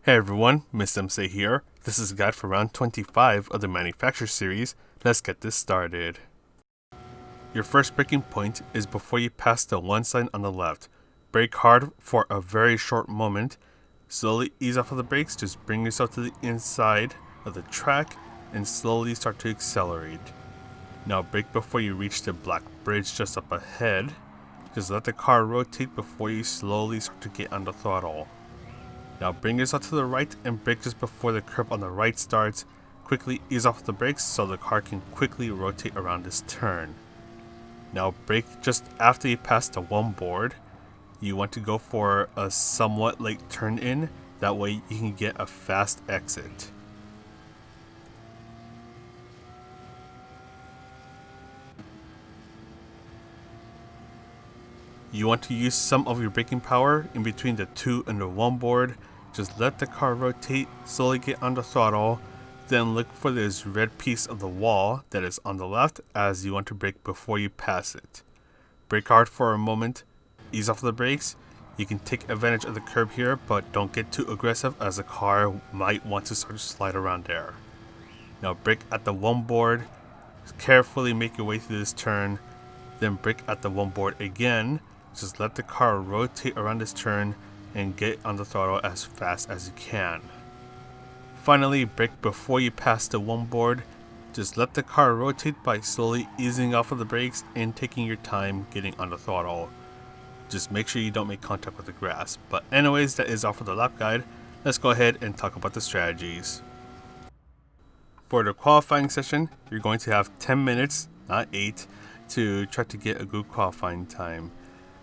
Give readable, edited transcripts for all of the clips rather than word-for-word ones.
Hey everyone, Miss MC here. This is a guide for round 25 of the Manufacture series. Let's get this started. Your first braking point is before you pass the one sign on the left. Brake hard for a very short moment. Slowly ease off of the brakes, just bring yourself to the inside of the track and slowly start to accelerate. Now brake before you reach the black bridge just up ahead. Just let the car rotate before you slowly start to get on the throttle. Now bring yourself to the right and brake just before the curb on the right starts. Quickly ease off the brakes so the car can quickly rotate around this turn. Now brake just after you pass the one board. You want to go for a somewhat late turn in, that way you can get a fast exit. You want to use some of your braking power in between the 2 and the 1 board. Just let the car rotate, slowly get on the throttle, then look for this red piece of the wall that is on the left as you want to brake before you pass it. Brake hard for a moment, ease off the brakes. You can take advantage of the curb here, but don't get too aggressive as the car might want to start to slide around there. Now brake at the 1 board, carefully make your way through this turn, then brake at the 1 board again. Just let the car rotate around this turn and get on the throttle as fast as you can. Finally, brake before you pass the 1 board. Just let the car rotate by slowly easing off of the brakes and taking your time getting on the throttle. Just make sure you don't make contact with the grass. But anyways, that is all for the lap guide. Let's go ahead and talk about the strategies. For the qualifying session, you're going to have 10 minutes, not 8, to try to get a good qualifying time.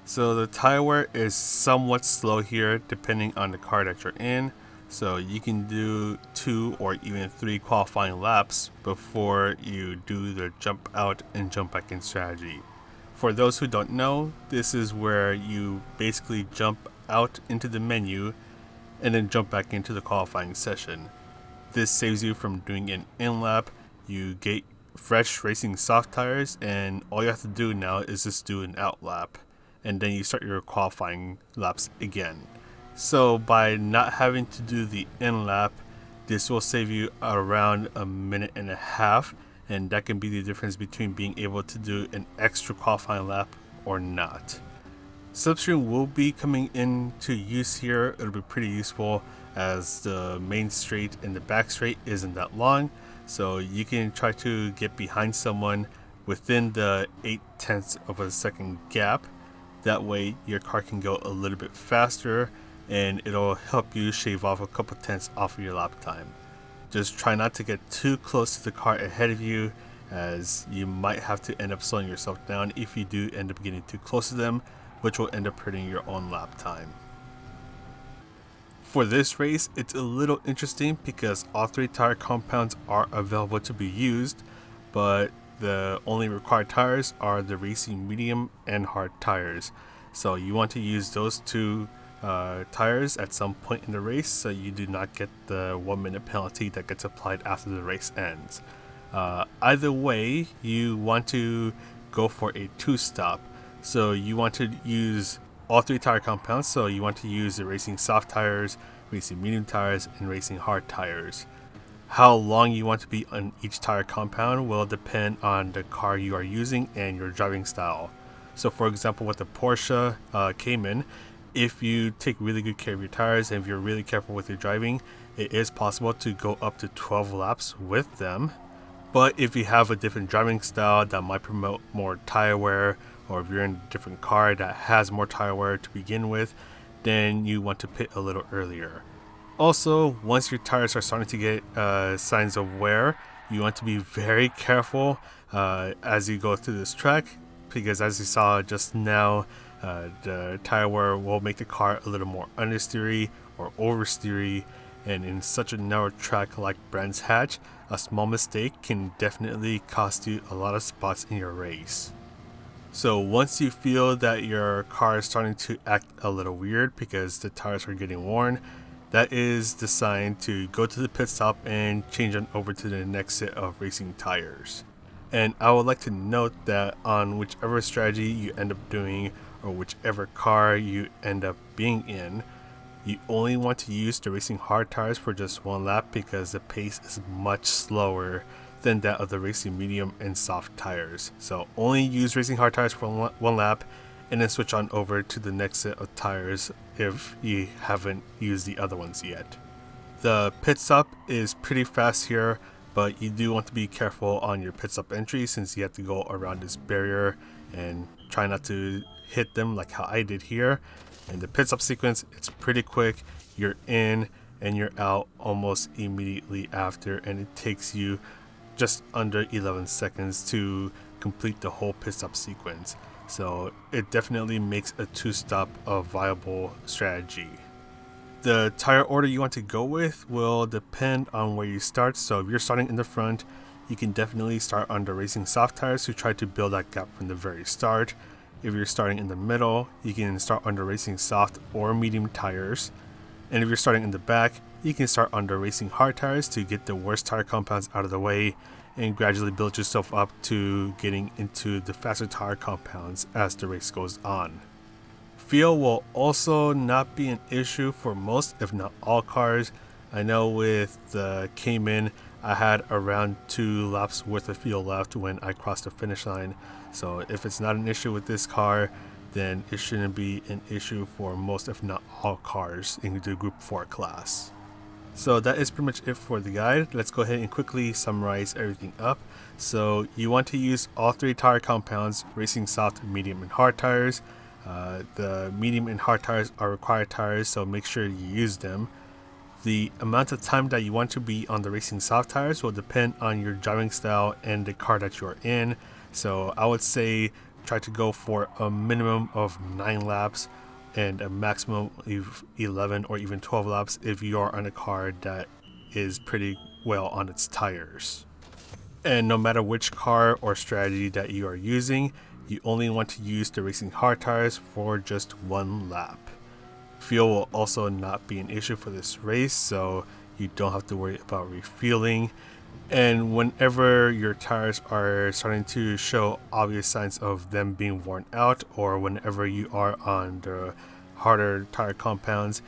So the tire wear is somewhat slow here depending on the car that you're in. So you can do 2 or even 3 qualifying laps before you do the jump out and jump back in strategy. For those who don't know, this is where you basically jump out into the menu and then jump back into the qualifying session. This saves you from doing an in lap. You get fresh racing soft tires and all you have to do now is just do an out lap. And then you start your qualifying laps again. So by not having to do the in lap, this will save you around a minute and a half, and that can be the difference between being able to do an extra qualifying lap or not. Slipstream will be coming into use here. It'll be pretty useful as the main straight and the back straight isn't that long, so you can try to get behind someone within the 0.8 of a second gap. That way your car can go a little bit faster and it'll help you shave off a couple tenths off of your lap time. Just try not to get too close to the car ahead of you, as you might have to end up slowing yourself down if you do end up getting too close to them, which will end up hurting your own lap time. For this race, it's a little interesting because all 3 tire compounds are available to be used, but the only required tires are the racing medium and hard tires. So you want to use those 2 tires at some point in the race so you do not get the 1 minute penalty that gets applied after the race ends. Either way, you want to go for a 2-stop. So you want to use all 3 tire compounds. So you want to use the racing soft tires, racing medium tires, and racing hard tires. How long you want to be on each tire compound will depend on the car you are using and your driving style. So for example, with the Porsche Cayman, if you take really good care of your tires and if you're really careful with your driving, it is possible to go up to 12 laps with them. But if you have a different driving style that might promote more tire wear, or if you're in a different car that has more tire wear to begin with, then you want to pit a little earlier. Also, once your tires are starting to get signs of wear, you want to be very careful as you go through this track, because as you saw just now, the tire wear will make the car a little more understeery or oversteery, and in such a narrow track like Brands Hatch, a small mistake can definitely cost you a lot of spots in your race. So once you feel that your car is starting to act a little weird because the tires are getting worn, that is the sign to go to the pit stop and change on over to the next set of racing tires. And I would like to note that on whichever strategy you end up doing or whichever car you end up being in, You only want to use the racing hard tires for just one lap because the pace is much slower than that of the racing medium and soft tires. So only use racing hard tires for one lap and then switch on over to the next set of tires if you haven't used the other ones yet. The pit stop is pretty fast here, but you do want to be careful on your pit stop entry since you have to go around this barrier and try not to hit them like how I did here. And the pit stop sequence, it's pretty quick. You're in and you're out almost immediately after, and it takes you just under 11 seconds to complete the whole pit stop sequence. So it definitely makes a two-stop a viable strategy. The tire order you want to go with will depend on where you start. So if you're starting in the front, you can definitely start on the racing soft tires to try to build that gap from the very start. If you're starting in the middle, you can start on the racing soft or medium tires. And if you're starting in the back, you can start on the racing hard tires to get the worst tire compounds out of the way and gradually build yourself up to getting into the faster tire compounds as the race goes on. Feel will also not be an issue for most, if not all cars. I know with the Cayman, I had around 2 laps worth of fuel left when I crossed the finish line. So if it's not an issue with this car, then it shouldn't be an issue for most, if not all cars in the Group 4 class. So that is pretty much it for the guide. Let's go ahead and quickly summarize everything up. So you want to use all 3 tire compounds, racing soft, medium, and hard tires. The medium and hard tires are required tires, so make sure you use them. The amount of time that you want to be on the racing soft tires will depend on your driving style and the car that you're in. So I would say try to go for a minimum of 9 laps and a maximum of 11 or even 12 laps if you are on a car that is pretty well on its tires. And no matter which car or strategy that you are using, you only want to use the racing hard tires for just one lap. Fuel will also not be an issue for this race, so you don't have to worry about refueling. And whenever your tires are starting to show obvious signs of them being worn out, or whenever you are on the harder tire compounds,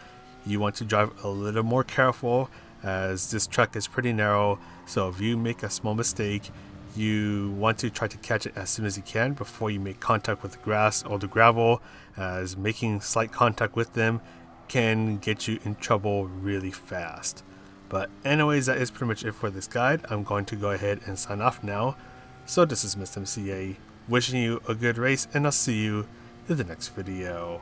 you want to drive a little more careful as this track is pretty narrow. So if you make a small mistake, you want to try to catch it as soon as you can before you make contact with the grass or the gravel, as making slight contact with them can get you in trouble really fast. But anyways, that is pretty much it for this guide. I'm going to go ahead and sign off now. So this is Mr. MCA, wishing you a good race, and I'll see you in the next video.